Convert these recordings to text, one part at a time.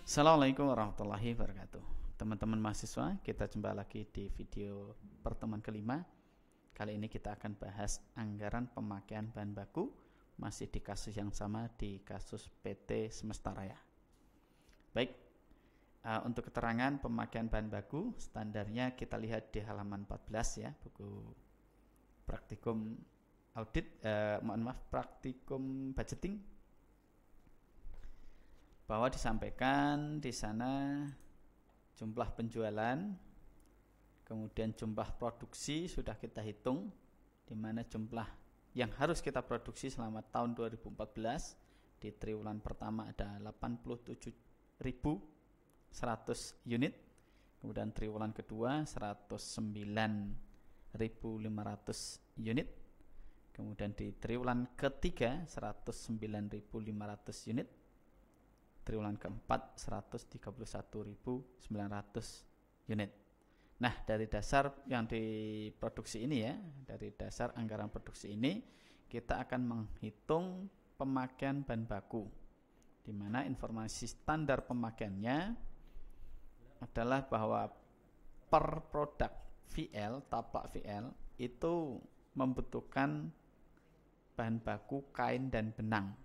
Assalamualaikum warahmatullahi wabarakatuh. Teman-teman mahasiswa, kita jumpa lagi di video pertemuan kelima. Kali ini kita akan bahas anggaran pemakaian bahan baku, masih di kasus yang sama, di kasus PT Semesta Raya. Baik, untuk keterangan pemakaian bahan baku, standarnya kita lihat di halaman 14 ya, buku praktikum audit, praktikum budgeting, bahwa disampaikan di sana jumlah penjualan, kemudian jumlah produksi sudah kita hitung, di mana jumlah yang harus kita produksi selama tahun 2014 di triwulan pertama ada 87.100 unit, kemudian triwulan kedua 109.500 unit, kemudian di triwulan ketiga 109.500 unit, triwulan keempat 131.900 unit. Nah, dari dasar yang diproduksi ini ya, dari dasar anggaran produksi ini kita akan menghitung pemakaian bahan baku, di mana informasi standar pemakaiannya adalah bahwa per produk VL, taplak VL itu membutuhkan bahan baku kain dan benang.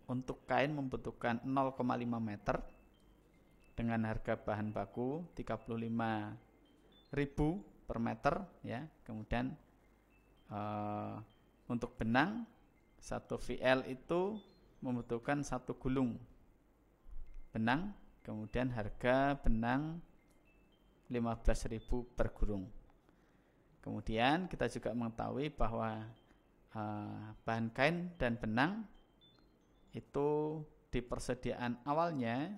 Untuk kain membutuhkan 0,5 meter dengan harga bahan baku 35.000 per meter ya. Kemudian untuk benang 1 VL itu membutuhkan 1 gulung benang, kemudian harga benang 15.000 per gulung. Kemudian kita juga mengetahui bahwa bahan kain dan benang itu di persediaan awalnya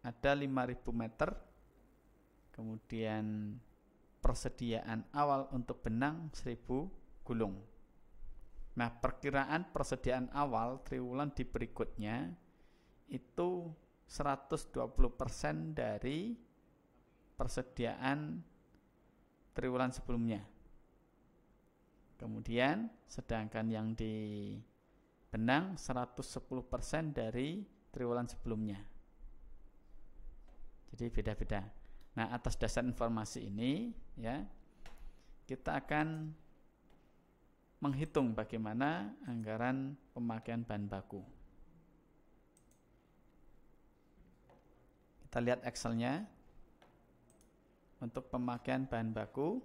ada 5.000 meter, kemudian persediaan awal untuk benang 1.000 gulung. Nah, perkiraan persediaan awal triwulan di berikutnya itu 120% dari persediaan triwulan sebelumnya. Kemudian sedangkan yang di benang 110% dari triwulan sebelumnya. Jadi beda-beda. Nah, atas dasar informasi ini ya, kita akan menghitung bagaimana anggaran pemakaian bahan baku. Kita lihat Excel-nya. Untuk pemakaian bahan baku,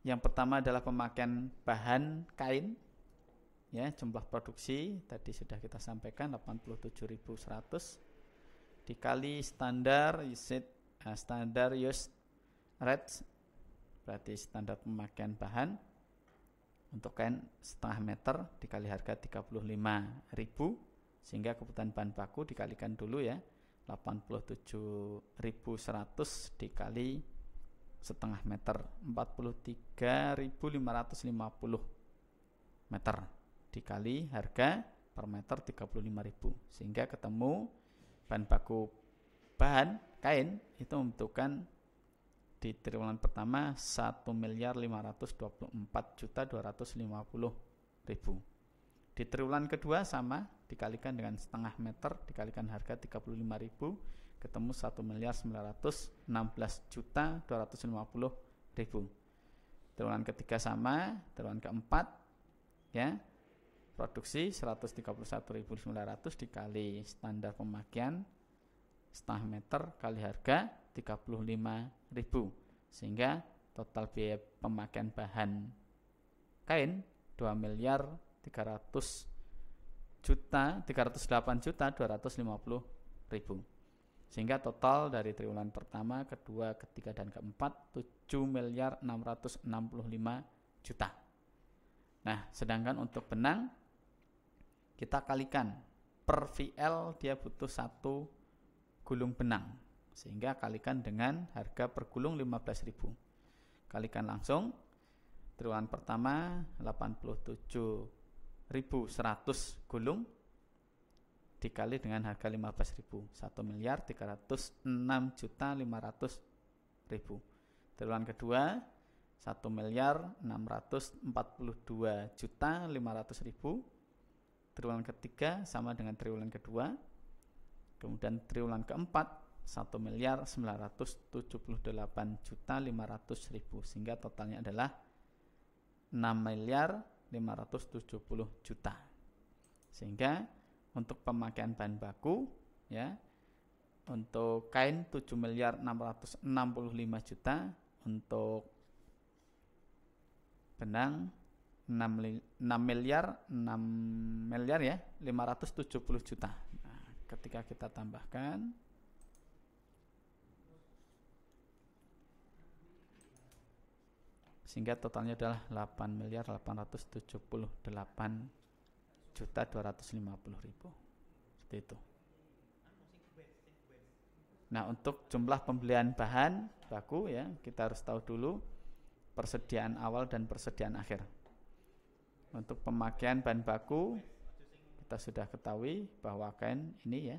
yang pertama adalah pemakaian bahan kain ya, jumlah produksi tadi sudah kita sampaikan 87.100 dikali standar used rate, berarti standar pemakaian bahan untuk kain setengah meter dikali harga 35.000, sehingga kebutuhan bahan baku dikalikan dulu ya, 87.100 dikali setengah meter, 43.550 meter dikali harga per meter 35.000, sehingga ketemu bahan baku bahan kain itu membutuhkan di triwulan pertama 1.524.250.000. Di triwulan kedua sama, dikalikan dengan setengah meter dikalikan harga 35.000, ketemu 1.916.250.000. Triwulan ketiga sama, triwulan keempat ya, produksi 131.900 dikali standar pemakaian setengah meter kali harga 35.000, sehingga total biaya pemakaian bahan kain 2.308.250.000, sehingga total dari triwulan pertama, kedua, ketiga, dan keempat 7.665.000.000. Nah, sedangkan untuk benang kita kalikan per VL dia butuh 1 gulung benang, sehingga kalikan dengan harga per gulung 15.000. Kalikan langsung, triwulan pertama 87.100 gulung dikali dengan harga 15.000, 1.306.500.000. Triwulan kedua 1.642.500.000 triwulan ketiga sama dengan triwulan kedua. Kemudian triwulan keempat 1.978.500.000 sehingga totalnya adalah 6.570.000.000. Sehingga untuk pemakaian bahan baku ya, untuk kain 7.665.000.000, untuk benang 6 miliar ya 570 juta. Nah, ketika kita tambahkan sehingga totalnya adalah 8.878.250.000. Seperti itu. Nah, untuk jumlah pembelian bahan baku ya, kita harus tahu dulu persediaan awal dan persediaan akhir. Untuk pemakaian bahan baku kita sudah ketahui bahwa kain ini ya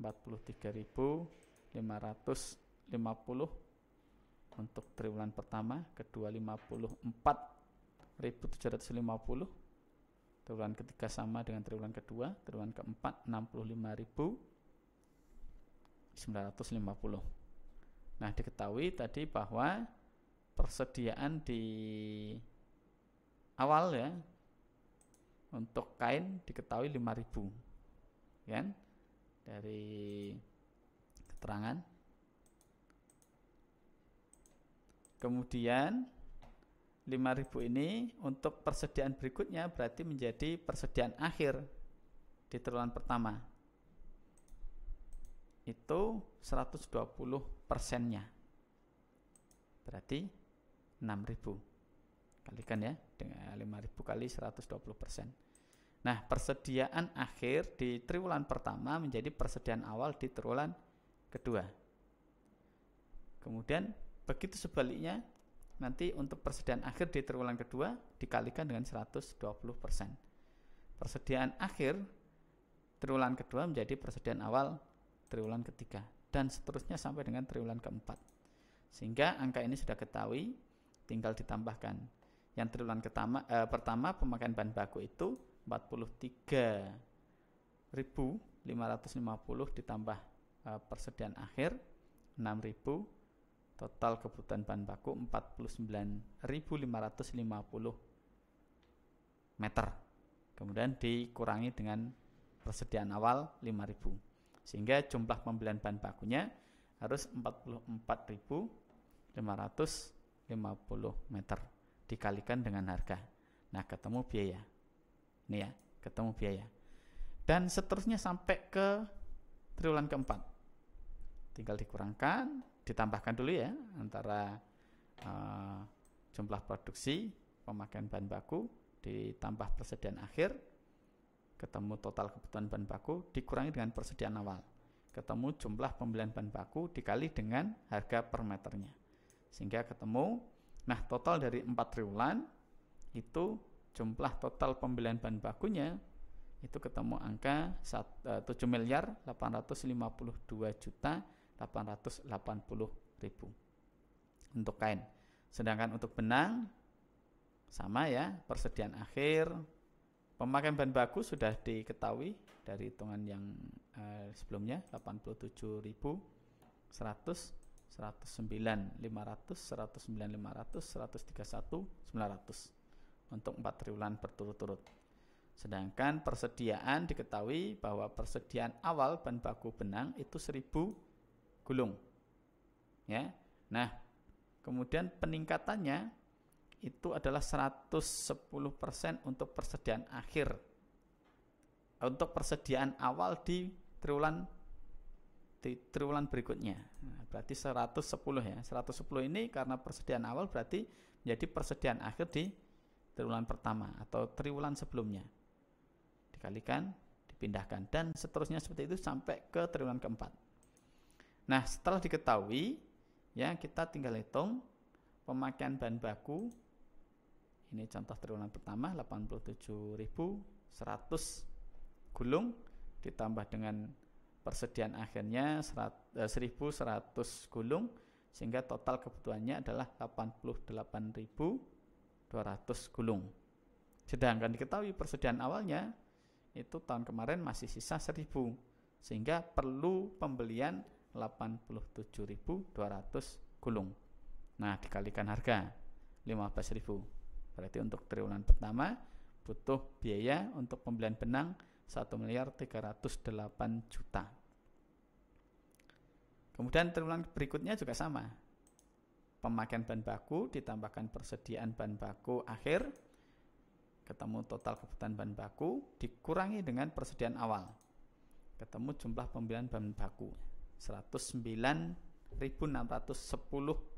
43.550 untuk triwulan pertama, kedua 54.750, triwulan ketiga sama dengan triwulan kedua, triwulan keempat 65.950. Nah, diketahui tadi bahwa persediaan di awal ya untuk kain diketahui 5.000 kan dari keterangan. Kemudian 5.000 ini untuk persediaan berikutnya berarti menjadi persediaan akhir di triwulan pertama. Itu 120%-nya. Berarti 6.000. Kalikan ya dengan 5.000 kali 120%. Nah, persediaan akhir di triwulan pertama menjadi persediaan awal di triwulan kedua. Kemudian begitu sebaliknya, nanti untuk persediaan akhir di triwulan kedua dikalikan dengan 120%. Persediaan akhir triwulan kedua menjadi persediaan awal triwulan ketiga, dan seterusnya sampai dengan triwulan keempat. Sehingga angka ini sudah ketahui, tinggal ditambahkan. Yang triwulan pertama pemakaian bahan baku itu 43.550 ditambah persediaan akhir 6.000, total kebutuhan bahan baku 49.550 meter. Kemudian dikurangi dengan persediaan awal 5.000. Sehingga jumlah pembelian bahan bakunya harus 44.550 meter dikalikan dengan harga. Nah, ketemu biaya. Ini ya, ketemu biaya. Dan seterusnya sampai ke triwulan keempat. Tinggal dikurangkan, ditambahkan dulu ya antara jumlah produksi, pemakaian bahan baku ditambah persediaan akhir, ketemu total kebutuhan bahan baku dikurangi dengan persediaan awal, ketemu jumlah pembelian bahan baku dikali dengan harga per meternya, sehingga ketemu. Nah, total dari 4 triwulan itu jumlah total pembelian bahan bakunya itu ketemu angka 7.852.880.000 untuk kain. Sedangkan untuk benang sama ya, persediaan akhir, pemakaian bahan baku sudah diketahui dari hitungan yang sebelumnya 87.100, 109.500, 109.500, 131.900 untuk 4 triwulan berturut-turut. Sedangkan persediaan diketahui bahwa persediaan awal bahan baku benang itu 1.000 gulung. Ya. Nah, kemudian peningkatannya itu adalah 110% untuk persediaan akhir. Untuk persediaan awal di triwulan berikutnya. Nah, berarti 110 ya. 110 ini karena persediaan awal berarti menjadi persediaan akhir di triwulan pertama atau triwulan sebelumnya. Dikalikan, dipindahkan, dan seterusnya seperti itu sampai ke triwulan keempat. Nah, setelah diketahui ya, kita tinggal hitung pemakaian bahan baku. Ini contoh triwulan pertama 87.100 gulung ditambah dengan persediaan akhirnya 1.100 gulung, sehingga total kebutuhannya adalah 88.200 gulung. Sedangkan diketahui persediaan awalnya itu tahun kemarin masih sisa 1.000, sehingga perlu pembelian 87.200 gulung. Nah, dikalikan harga 15.000. Berarti untuk triwulan pertama butuh biaya untuk pembelian benang 1.308 juta. Kemudian triwulan berikutnya juga sama. Pemakaian bahan baku ditambahkan persediaan bahan baku akhir, ketemu total kebutuhan bahan baku dikurangi dengan persediaan awal, ketemu jumlah pembelian bahan baku 109.610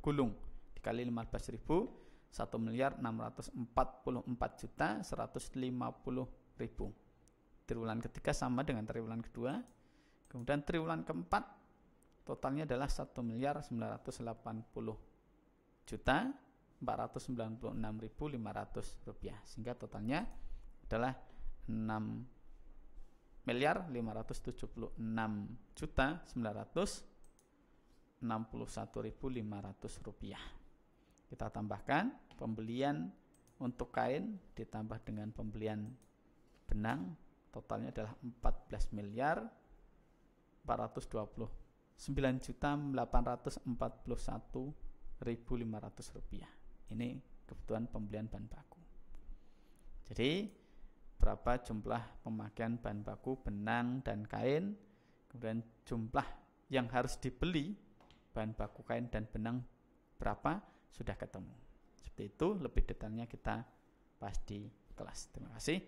gulung dikali 15.000, 1.644.150.000. Triwulan ketiga sama dengan triwulan kedua. Kemudian triwulan keempat totalnya adalah 1.496.500 rupiah, sehingga totalnya adalah 6.576.961.500 rupiah. Kita tambahkan pembelian untuk kain ditambah dengan pembelian benang, totalnya adalah 14.499.841.500 rupiah. Ini kebutuhan pembelian bahan baku. Jadi berapa jumlah pemakaian bahan baku benang dan kain, kemudian jumlah yang harus dibeli bahan baku kain dan benang berapa, sudah ketemu. Seperti itu, lebih detailnya kita bahas di kelas. Terima kasih.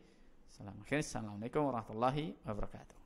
Assalamualaikum warahmatullahi wabarakatuh.